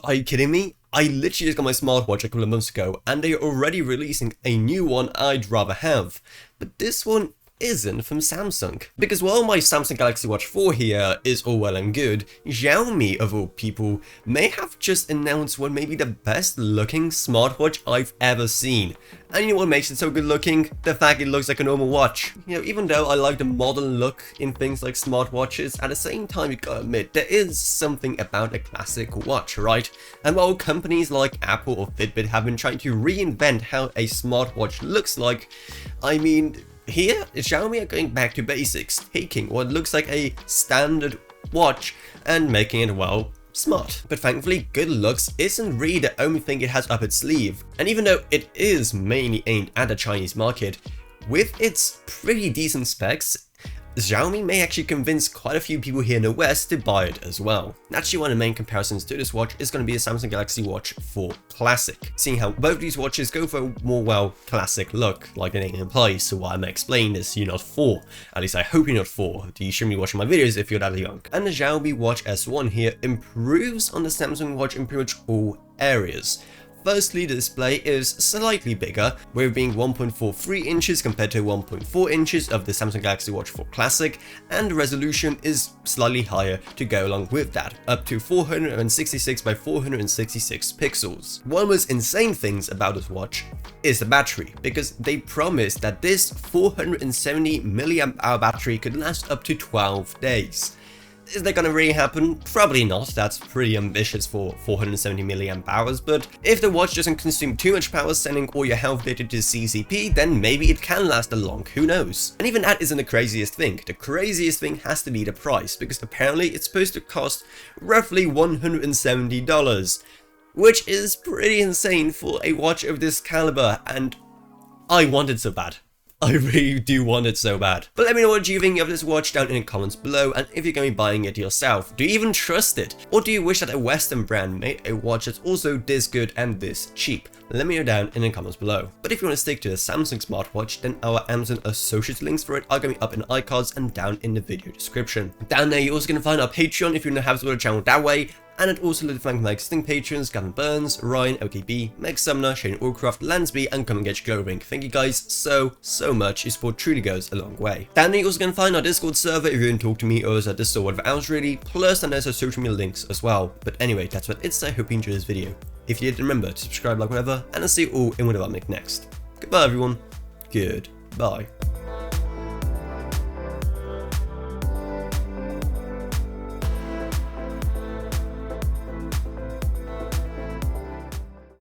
Are you kidding me? I literally just got my smartwatch a couple of months ago and they're already releasing a new one I'd rather have. But this one isn't from Samsung. Because while my Samsung Galaxy Watch 4 here is all well and good, Xiaomi of all people may have just announced what may be the best looking smartwatch I've ever seen. And you know what makes it so good looking? The fact it looks like a normal watch. You know, even though I like the modern look in things like smartwatches, at the same time you gotta admit, there is something about a classic watch, right? And while companies like Apple or Fitbit have been trying to reinvent how a smartwatch looks like, I mean, here, Xiaomi are going back to basics, taking what looks like a standard watch and making it, well, smart. But thankfully, good looks isn't really the only thing it has up its sleeve. And even though it is mainly aimed at the Chinese market, with its pretty decent specs, Xiaomi may actually convince quite a few people here in the West to buy it as well. Actually, one of the main comparisons to this watch is going to be the Samsung Galaxy Watch 4 Classic, seeing how both these watches go for a more, well, classic look, like the name implies. So what I'm explaining is you're not 4, at least I hope you're not 4, you shouldn't be watching my videos if you're that young. And the Xiaomi Watch S1 here improves on the Samsung Watch in pretty much all areas. Firstly, the display is slightly bigger, with being 1.43 inches compared to 1.4 inches of the Samsung Galaxy Watch 4 Classic, and the resolution is slightly higher to go along with that, up to 466 by 466 pixels. One of the most insane things about this watch is the battery, because they promised that this 470 mAh battery could last up to 12 days. Is that gonna really happen? Probably not, that's pretty ambitious for 470 mAh, but if the watch doesn't consume too much power sending all your health data to CCP, then maybe it can last that long, who knows? And even that isn't the craziest thing. The craziest thing has to be the price, because apparently it's supposed to cost roughly $170, which is pretty insane for a watch of this caliber, and I want it so bad. I really do want it so bad. But let me know what you think of this watch down in the comments below, and if you're going to be buying it yourself, do you even trust it? Or do you wish that a Western brand made a watch that's also this good and this cheap? Let me know down in the comments below. But if you want to stick to the Samsung smartwatch, then our Amazon associates links for it are going to be up in the iCards and down in the video description. Down there you're also going to find our Patreon if you want to have support the channel that way, and it also loads of my existing patrons, Gavin Burns, Ryan, OKB, Meg Sumner, Shane Allcroft, Lansby, and Come and Get Your Glowing. Thank you guys so much, your support truly goes a long way. Down there you're also going to find our Discord server if you want to talk to me or at this or whatever else really, plus and there's our social media links as well. But anyway, that's what it's, I hope you enjoyed this video. If you did, remember to subscribe, like, whatever, and I'll see you all in whatever I make next. Goodbye everyone, goodbye.